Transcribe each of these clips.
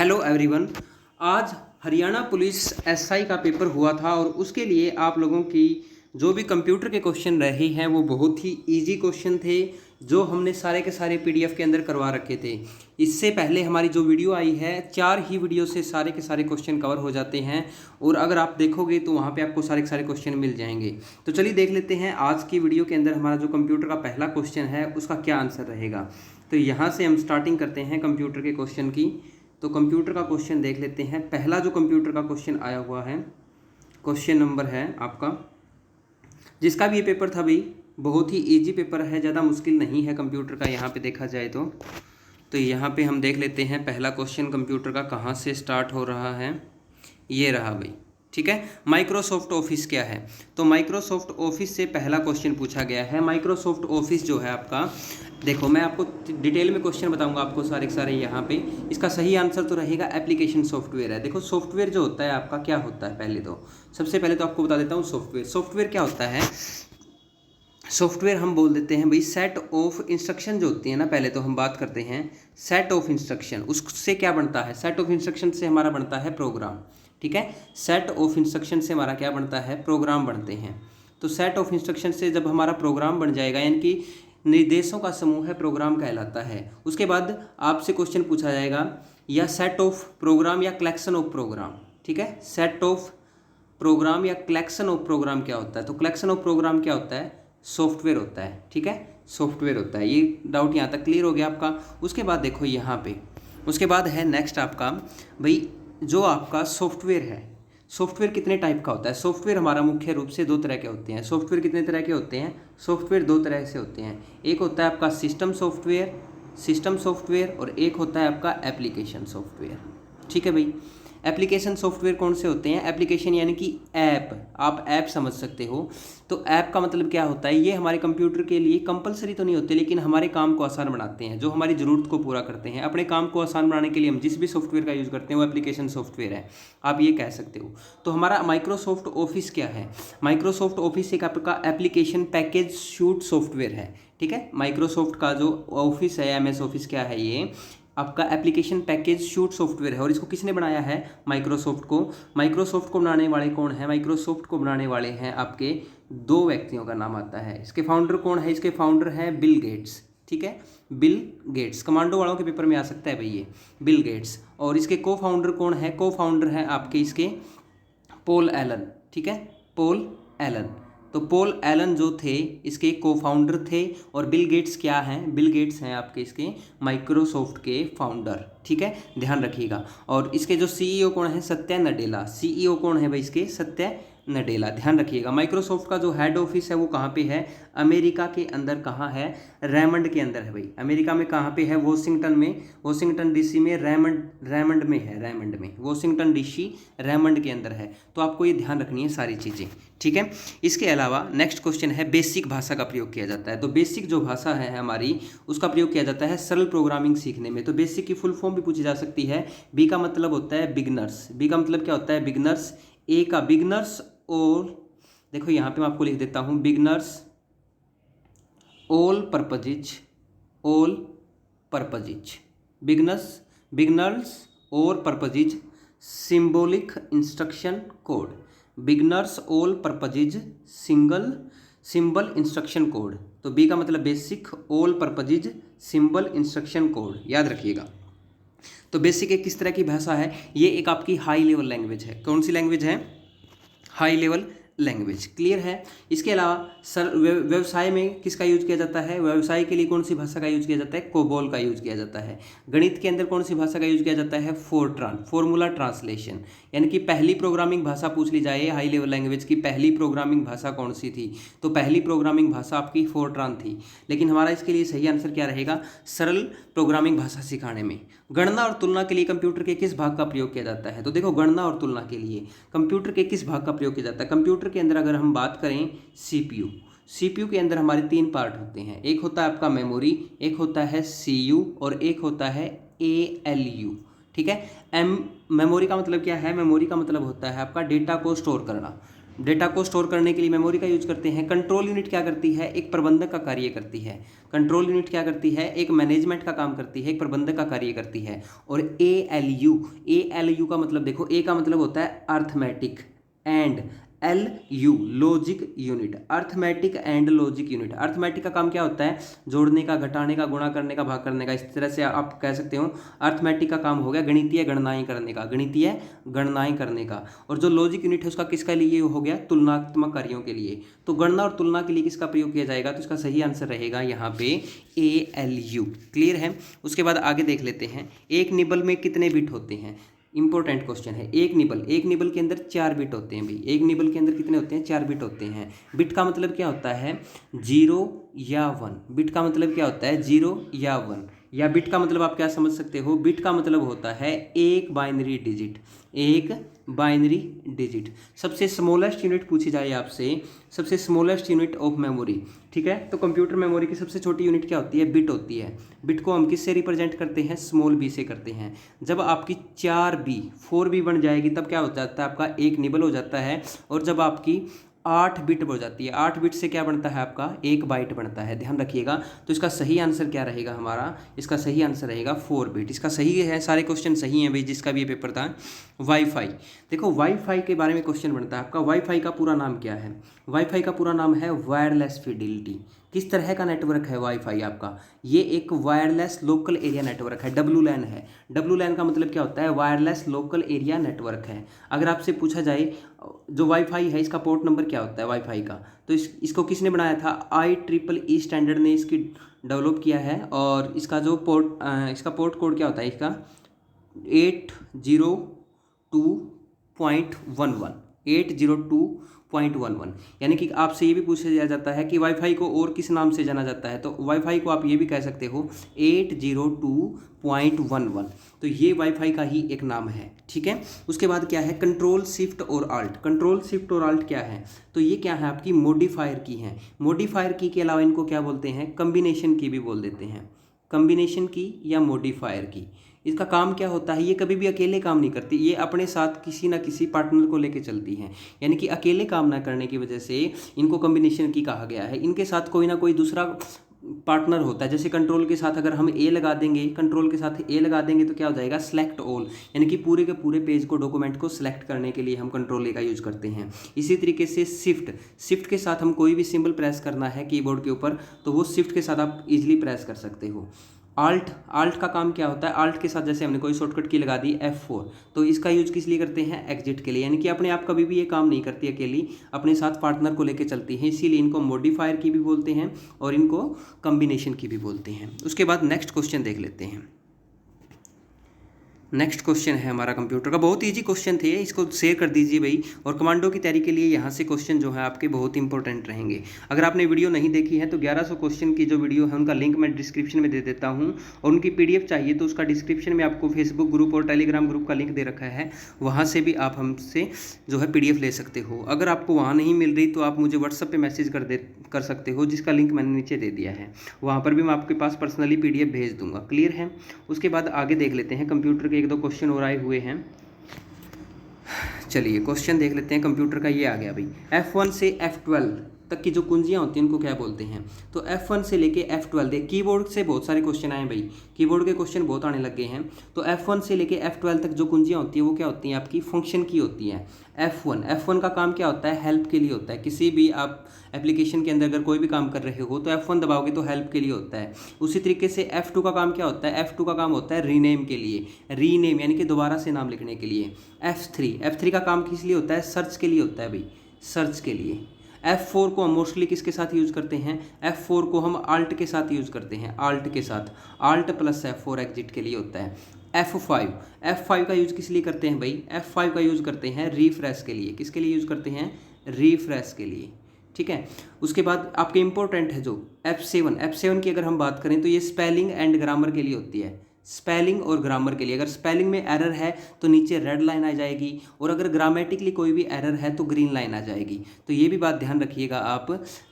Hello everyone. आज Haryana police SI का paper हुआ था और उसके लिए आप लोगों की जो भी कंप्यूटर के क्वेश्चन रहे हैं वो बहुत ही इजी क्वेश्चन थे, जो हमने सारे के सारे पीडीएफ के अंदर करवा रखे थे। इससे पहले हमारी जो वीडियो आई है 4 ही वीडियो से सारे के सारे क्वेश्चन कवर हो जाते हैं और अगर आप देखोगे तो वहाँ पे आपको सारे के सारे क्वेश्चन मिल जाएंगे। तो चलिए देख लेते हैं आज की वीडियो के अंदर हमारा जो कंप्यूटर का पहला क्वेश्चन है उसका क्या आंसर रहेगा। तो यहाँ से हम स्टार्टिंग करते हैं कंप्यूटर के क्वेश्चन की। तो कंप्यूटर का क्वेश्चन देख लेते हैं। पहला जो कंप्यूटर का क्वेश्चन आया हुआ है, क्वेश्चन नंबर है आपका, जिसका भी ये पेपर था भाई, बहुत ही इजी पेपर है, ज़्यादा मुश्किल नहीं है कंप्यूटर का यहाँ पे देखा जाए तो यहाँ पे हम देख लेते हैं पहला क्वेश्चन कंप्यूटर का कहाँ से स्टार्ट हो रहा है। ये रहा भाई, ठीक है। माइक्रोसॉफ्ट ऑफिस क्या है? तो माइक्रोसॉफ्ट ऑफिस से पहला क्वेश्चन पूछा गया है। माइक्रोसॉफ्ट ऑफिस जो है आपका, देखो मैं आपको डिटेल में क्वेश्चन बताऊंगा आपको सारे के सारे यहाँ पे। इसका सही आंसर तो रहेगा एप्लीकेशन सॉफ्टवेयर है। देखो सॉफ्टवेयर जो होता है आपका क्या होता है, सबसे पहले तो आपको बता देता हूँ सॉफ्टवेयर क्या होता है। सॉफ्टवेयर हम बोल देते हैं भाई सेट ऑफ इंस्ट्रक्शन जो होती है ना। पहले तो हम बात करते हैं सेट ऑफ इंस्ट्रक्शन, उससे क्या बनता है? सेट ऑफ इंस्ट्रक्शन से हमारा बनता है प्रोग्राम, ठीक है। सेट ऑफ इंस्ट्रक्शन से हमारा क्या बनता है? प्रोग्राम बनते हैं। तो सेट ऑफ इंस्ट्रक्शन से जब हमारा प्रोग्राम बन जाएगा, यानी कि निर्देशों का समूह है, प्रोग्राम कहलाता है। उसके बाद आपसे क्वेश्चन पूछा जाएगा या सेट ऑफ प्रोग्राम या कलेक्शन ऑफ प्रोग्राम, ठीक है। सेट ऑफ प्रोग्राम या कलेक्शन ऑफ प्रोग्राम क्या होता है? तो कलेक्शन ऑफ प्रोग्राम क्या होता है? सॉफ्टवेयर होता है, ठीक है, सॉफ्टवेयर होता है। ये डाउट यहाँ तक क्लियर हो गया आपका। उसके बाद देखो यहाँ पे, उसके बाद है नेक्स्ट आपका भाई, जो आपका सॉफ्टवेयर है, सॉफ्टवेयर कितने टाइप का होता है? सॉफ्टवेयर हमारा मुख्य रूप से 2 तरह के होते हैं। सॉफ्टवेयर कितने तरह के होते हैं? सॉफ्टवेयर 2 तरह से होते हैं। एक होता है आपका सिस्टम सॉफ्टवेयर और एक होता है आपका एप्लीकेशन सॉफ्टवेयर, ठीक है भाई। एप्लीकेशन सॉफ्टवेयर कौन से होते हैं? एप्लीकेशन यानी कि ऐप, आप ऐप समझ सकते हो। तो ऐप का मतलब क्या होता है? ये हमारे कंप्यूटर के लिए कंपलसरी तो नहीं होते, लेकिन हमारे काम को आसान बनाते हैं, जो हमारी ज़रूरत को पूरा करते हैं। अपने काम को आसान बनाने के लिए हम जिस भी सॉफ्टवेयर का यूज़ करते हैं वो एप्लीकेशन सॉफ्टवेयर है, आप ये कह सकते हो। तो हमारा माइक्रोसॉफ्ट ऑफिस क्या है? माइक्रोसॉफ्ट ऑफिस एक आपका एप्लीकेशन पैकेज सूट सॉफ्टवेयर है, ठीक है। माइक्रोसॉफ्ट का जो ऑफिस है, एमएस ऑफिस क्या है, ये आपका एप्लीकेशन पैकेज सूट सॉफ्टवेयर है। और इसको किसने बनाया है? माइक्रोसॉफ्ट को। माइक्रोसॉफ्ट को बनाने वाले कौन है? माइक्रोसॉफ्ट को बनाने वाले हैं आपके 2 व्यक्तियों का नाम आता है। इसके फाउंडर कौन है? इसके फाउंडर है बिल गेट्स, ठीक है, बिल गेट्स। कमांडो वालों के पेपर में आ सकता है भाई ये, बिल गेट्स। और इसके को फाउंडर कौन है? को फाउंडर है आपके इसके पॉल एलन, ठीक है, पॉल एलन। तो पॉल एलन जो थे इसके को फाउंडर थे। और बिल गेट्स क्या हैं? बिल गेट्स हैं आपके इसके माइक्रोसॉफ्ट के फाउंडर, ठीक है, ध्यान रखिएगा। और इसके जो सीईओ कौन है? सत्या नडेला। सीईओ कौन है भाई इसके? सत्या नडेला, ध्यान रखिएगा। माइक्रोसॉफ्ट का जो हेड ऑफिस है वो कहाँ पे है? अमेरिका के अंदर। कहाँ है? रेमंड के अंदर है भाई। अमेरिका में कहाँ पे है? वॉशिंगटन में, वॉशिंगटन डीसी में, रेमंड में है, रेमंड में, वॉशिंगटन डीसी रेमंड के अंदर है। तो आपको ये ध्यान रखनी है सारी चीज़ें, ठीक है। इसके अलावा नेक्स्ट क्वेश्चन है बेसिक भाषा का प्रयोग किया जाता है। तो बेसिक जो भाषा है हमारी, उसका प्रयोग किया जाता है सरल प्रोग्रामिंग सीखने में। तो बेसिक की फुल फॉर्म भी पूछी जा सकती है। बी का मतलब होता है बिगनर्स। बी का मतलब क्या होता है? बिगनर्स। ए का बिगनर्स, और देखो यहाँ पे मैं आपको लिख देता हूँ beginners all purposes, all purposes, beginners और purposes symbolic instruction code, beginners all purposes symbol instruction code. तो बी का मतलब basic, all purposes symbol instruction code, याद रखिएगा। तो बेसिक एक किस तरह की भाषा है? ये एक आपकी हाई लेवल लैंग्वेज है। कौन सी लैंग्वेज है? हाई लेवल लैंग्वेज, क्लियर है। इसके अलावा व्यवसाय में किसका यूज किया जाता है? व्यवसाय के लिए कौन सी भाषा का यूज किया जाता है? कोबोल का यूज किया जाता है। गणित के अंदर कौन सी भाषा का यूज किया जाता है? फॉर्मूला ट्रांसलेशन, यानी कि पहली प्रोग्रामिंग भाषा पूछ ली जाए हाई लेवल लैंग्वेज की, पहली प्रोग्रामिंग भाषा कौन सी थी? तो पहली प्रोग्रामिंग भाषा आपकी फोरट्रान थी। लेकिन हमारा इसके लिए सही आंसर क्या रहेगा? सरल प्रोग्रामिंग भाषा सिखाने में। गणना और तुलना के लिए कंप्यूटर के किस भाग का प्रयोग किया जाता है? तो देखो गणना और तुलना के लिए कंप्यूटर के किस भाग का प्रयोग किया जाता है? कंप्यूटर के अंदर अगर हम बात करें सीपीयू के अंदर हमारे 3 पार्ट होते हैं। एक होता है आपका मेमोरी, एक होता है सीयू और एक होता है एएलयू, ठीक है। मेमोरी का मतलब क्या है? मेमोरी का मतलब होता है आपका डेटा को स्टोर करना। डेटा को स्टोर करने के लिए मेमोरी का यूज करते हैं। कंट्रोल यूनिट क्या करती है, एक प्रबंधक का कार्य करती है। कंट्रोल यूनिट क्या करती है, एक मैनेजमेंट का काम करती है, एक प्रबंधक का कार्य करती है। और ए एल यू का मतलब देखो, ए का मतलब होता है arithmetic and L U logic unit, arithmetic and logic unit. Arithmetic का काम क्या होता है, जोड़ने का, घटाने का, गुणा करने का, भाग करने का। इस तरह से आप कह सकते हो अर्थमेटिक का काम हो गया गणितीय गणनाएं करने का, गणितीय गणनाएं करने का। और जो लॉजिक यूनिट है उसका किसका लिए हो गया, तुलनात्मक कार्यों के लिए। तो गणना और तुलना के लिए किसका प्रयोग किया जाएगा, तो इसका सही आंसर रहेगा यहाँ पे ALU। क्लियर है। उसके बाद आगे देख लेते हैं, एक निबल में कितने बिट होते हैं। इंपॉर्टेंट क्वेश्चन है। एक निबल के अंदर 4 बिट होते हैं भाई। एक निबल के अंदर कितने होते हैं, 4 बिट होते हैं। बिट का मतलब क्या होता है, 0 या 1। बिट का मतलब क्या होता है, 0 या 1। या बिट का मतलब आप क्या समझ सकते हो, बिट का मतलब होता है एक बाइनरी डिजिट, एक बाइनरी डिजिट। सबसे स्मॉलेस्ट यूनिट पूछी जाए आपसे, सबसे स्मॉलेस्ट यूनिट ऑफ मेमोरी, ठीक है। तो कंप्यूटर मेमोरी की सबसे छोटी यूनिट क्या होती है, बिट होती है। बिट को हम किससे रिप्रेजेंट करते हैं, स्मॉल बी से करते हैं। जब आपकी 4B बन जाएगी तब क्या हो जाता है, आपका एक निबल हो जाता है। और जब आपकी 8 बिट हो जाती है, 8 बिट से क्या बनता है आपका, 1 बाइट बनता है, ध्यान रखिएगा। तो इसका सही आंसर क्या रहेगा हमारा, इसका सही आंसर रहेगा 4 बिट। इसका सही है, सारे क्वेश्चन सही हैं भाई, जिसका भी ये पेपर था। वाईफाई, देखो वाईफाई के बारे में क्वेश्चन बनता है आपका। वाईफाई का पूरा नाम क्या है, वाईफाई का पूरा नाम है वायरलेस फिडिलिटी। किस तरह का नेटवर्क है वाईफाई आपका, ये एक वायरलेस लोकल एरिया नेटवर्क है, WLAN है। WLAN का मतलब क्या होता है, वायरलेस लोकल एरिया नेटवर्क है। अगर आपसे पूछा जाए जो वाईफाई है इसका पोर्ट नंबर क्या होता है वाईफाई का, तो इसको किसने बनाया था, IEEE स्टैंडर्ड ने इसकी डेवलप किया है। और इसका जो इसका पोर्ट कोड क्या होता है, इसका 802.11, 802.11। यानी कि आपसे ये भी पूछा जाता है कि वाईफाई को और किस नाम से जाना जाता है, तो वाईफाई को आप ये भी कह सकते हो 802.11। तो ये वाईफाई का ही एक नाम है, ठीक है। उसके बाद क्या है, कंट्रोल शिफ्ट और आल्ट। कंट्रोल शिफ्ट और आल्ट क्या है, तो ये क्या है आपकी मॉडिफायर की है। मॉडिफायर की के अलावा इनको क्या बोलते हैं, कम्बिनेशन की भी बोल देते हैं, कम्बिनेशन की या मॉडिफायर की। इसका काम क्या होता है, ये कभी भी अकेले काम नहीं करती, ये अपने साथ किसी ना किसी पार्टनर को लेके चलती हैं। यानी कि अकेले काम ना करने की वजह से इनको कम्बिनेशन की कहा गया है। इनके साथ कोई ना कोई दूसरा पार्टनर होता है। जैसे कंट्रोल के साथ अगर हम ए लगा देंगे, कंट्रोल के साथ ए लगा देंगे तो क्या हो जाएगा, सेलेक्ट ऑल। यानी कि पूरे के पूरे पेज को, डॉक्यूमेंट को सिलेक्ट करने के लिए हम कंट्रोल ए का यूज करते हैं। इसी तरीके से शिफ्ट के साथ हम कोई भी सिंबल प्रेस करना है कीबोर्ड के ऊपर, तो वो शिफ्ट के साथ आप इजीली प्रेस कर सकते हो। आल्ट का काम क्या होता है, आल्ट के साथ जैसे हमने कोई शॉर्टकट की लगा दी F4, तो इसका यूज किस लिए करते हैं, एग्जिट के लिए। यानी कि अपने आप कभी भी ये काम नहीं करती अकेली, अपने साथ पार्टनर को लेकर चलती है, इसीलिए इनको मॉडिफायर की भी बोलते हैं और इनको कम्बिनेशन की भी बोलते हैं। उसके बाद नेक्स्ट क्वेश्चन देख लेते हैं। नेक्स्ट क्वेश्चन है हमारा कंप्यूटर का, बहुत इजी क्वेश्चन थे, इसको शेयर कर दीजिए भाई। और कमांडो की तैयारी के लिए यहाँ से क्वेश्चन जो है आपके बहुत इंपॉर्टेंट रहेंगे। अगर आपने वीडियो नहीं देखी है तो 1100 क्वेश्चन की जो वीडियो है उनका लिंक मैं डिस्क्रिप्शन में दे देता हूँ। और उनकी PDF चाहिए तो उसका डिस्क्रिप्शन में आपको फेसबुक ग्रुप और टेलीग्राम ग्रुप का लिंक दे रखा है, वहाँ से भी आप हमसे जो है PDF ले सकते हो। अगर आपको वहाँ नहीं मिल रही तो आप मुझे व्हाट्सअप पर मैसेज कर सकते हो, जिसका लिंक मैंने नीचे दे दिया है। वहाँ पर भी मैं आपके पास पर्सनली PDF भेज दूँगा। क्लियर है। उसके बाद आगे देख लेते हैं कंप्यूटर के 1-2 क्वेश्चन और आए हुए हैं। चलिए क्वेश्चन देख लेते हैं कंप्यूटर का। ये आ गया भाई, F1 से F12 तक की जो कुंजियाँ होती हैं उनको क्या बोलते हैं, तो F1 से लेके F12 देख, कीबोर्ड से बहुत सारे क्वेश्चन आए भाई, कीबोर्ड के क्वेश्चन बहुत आने लग गए हैं। तो F1 से लेके F12 तक जो कुंजियाँ होती हैं वो क्या होती हैं, आपकी फंक्शन की होती हैं। F1 का काम क्या होता है, हेल्प के लिए होता है। किसी भी आप एप्लीकेशन के अंदर अगर कोई भी काम कर रहे हो तो F1 दबाओगे तो हेल्प के लिए होता है। उसी तरीके से F2 का काम क्या होता है, F2 का काम होता है रीनेम के लिए, रीनेम यानी कि दोबारा से नाम लिखने के लिए। F3 का काम किस लिए होता है, सर्च के लिए होता है भाई, सर्च के लिए। F4 को हम मोस्टली किसके साथ यूज़ करते हैं, F4 को हम आल्ट के साथ यूज़ करते हैं, आल्ट के साथ, आल्ट प्लस F4 एग्जिट के लिए होता है। F5 का यूज़ किस लिए करते हैं भाई, F5 का यूज़ करते हैं रिफ्रेश के लिए। किसके लिए यूज़ करते हैं, रिफ्रेश के लिए, ठीक है। उसके बाद आपके इंपॉर्टेंट है जो F7 की अगर हम बात करें तो ये स्पेलिंग एंड ग्रामर के लिए होती है, स्पेलिंग और ग्रामर के लिए। अगर स्पेलिंग में एरर है तो नीचे रेड लाइन आ जाएगी, और अगर ग्रामेटिकली कोई भी एरर है तो ग्रीन लाइन आ जाएगी। तो ये भी बात ध्यान रखिएगा आप,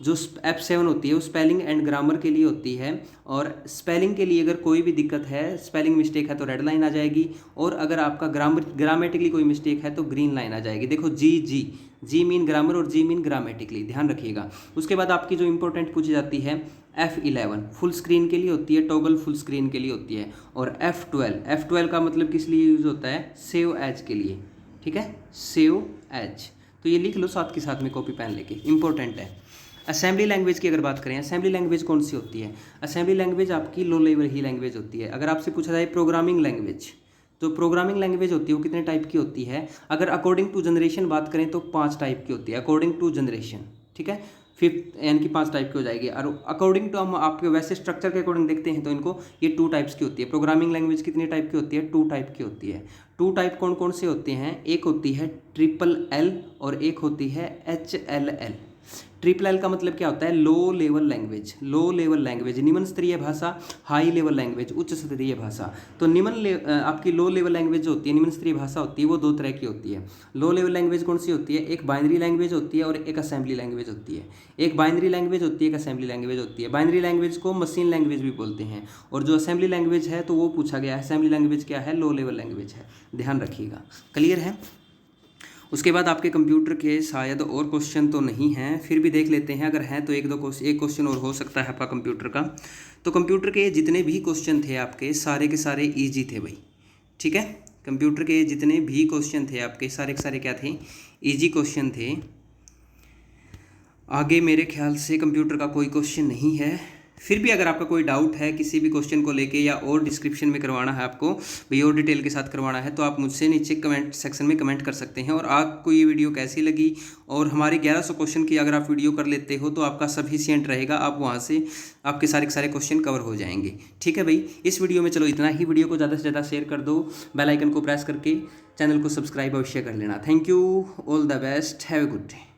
जो F7 होती है वो स्पेलिंग एंड ग्रामर के लिए होती है। और स्पेलिंग के लिए अगर कोई भी दिक्कत है, स्पेलिंग मिस्टेक है तो रेड लाइन आ जाएगी, और अगर आपका ग्रामेटिकली कोई मिस्टेक है तो ग्रीन लाइन आ जाएगी। देखो जी जी मीन ग्रामर और जी मीन ग्रामेटिकली, ध्यान रखिएगा। उसके बाद आपकी जो इंपॉर्टेंट पूछी जाती है F11 फुल स्क्रीन के लिए होती है, टॉगल फुल स्क्रीन के लिए होती है। और F12 का मतलब किस लिए यूज़ होता है, सेव एज के लिए, ठीक है, सेव एज। तो ये लिख लो साथ के साथ में कॉपी पेन लेके, इंपॉर्टेंट है। असेंबली लैंग्वेज की अगर बात करें, असेंबली लैंग्वेज कौन सी होती है, असेंबली लैंग्वेज आपकी लो लेवल ही लैंग्वेज होती है। अगर आपसे पूछा जाए प्रोग्रामिंग लैंग्वेज, तो प्रोग्रामिंग लैंग्वेज होती है वो कितने टाइप की होती है, अगर अकॉर्डिंग टू जनरेशन बात करें तो 5 टाइप की होती है, अकॉर्डिंग टू जनरेशन, ठीक है, 5th यानी कि 5 टाइप की हो जाएगी। और अकॉर्डिंग टू हम आपके वैसे स्ट्रक्चर के अकॉर्डिंग देखते हैं तो इनको ये 2 टाइप्स की होती है। प्रोग्रामिंग लैंग्वेज कितने टाइप की होती है, 2 टाइप की होती है। 2 टाइप कौन कौन से होते हैं, एक होती है LLL और एक होती है HLL। LLL का मतलब क्या होता है, low level language, low level language, निम्न स्तरीय भाषा, हाई लेवल लैंग्वेज, उच्च स्तरीय भाषा। तो आपकी लो लेवल लैंग्वेज जो होती है, निम्न स्तरीय भाषा होती है, वो 2 तरह की होती है। लो लेवल लैंग्वेज कौन सी होती है, एक बाइनरी लैंग्वेज होती है और एक असेंबली लैंग्वेज होती है। एक बाइनरी लैंग्वेज होती है, एक असेंबली लैंग्वेज होती है। बाइनरी लैंग्वेज को मशीन लैंग्वेज भी बोलते हैं, और जो असेंबली लैंग्वेज है तो वो पूछा गया है, असेंबली लैंग्वेज क्या है, लो लेवल लैंग्वेज है, ध्यान रखिएगा। क्लियर है। उसके बाद आपके कंप्यूटर के शायद और क्वेश्चन तो नहीं हैं, फिर भी देख लेते हैं, अगर हैं तो एक क्वेश्चन और हो सकता है आपका कंप्यूटर का। तो कंप्यूटर के जितने भी क्वेश्चन थे आपके सारे के सारे ईजी थे भाई, ठीक है। कंप्यूटर के जितने भी क्वेश्चन थे आपके सारे के सारे क्या थे, ईजी क्वेश्चन थे। आगे मेरे ख्याल से कंप्यूटर का कोई क्वेश्चन नहीं है। फिर भी अगर आपका कोई डाउट है किसी भी क्वेश्चन को लेके या और डिस्क्रिप्शन में करवाना है आपको भाई, और डिटेल के साथ करवाना है, तो आप मुझसे नीचे कमेंट सेक्शन में कमेंट कर सकते हैं। और आपको ये वीडियो कैसी लगी, और हमारे 1100 क्वेश्चन की अगर आप वीडियो कर लेते हो तो आपका सफिशिएंट रहेगा, आप वहाँ से आपके सारे के सारे क्वेश्चन कवर हो जाएंगे, ठीक है भाई। इस वीडियो में चलो इतना ही, वीडियो को ज़्यादा से ज़्यादा शेयर कर दो, बेल आइकन को प्रेस करके चैनल को सब्सक्राइब अवश्य कर लेना। Thank you, all the best, have a good day.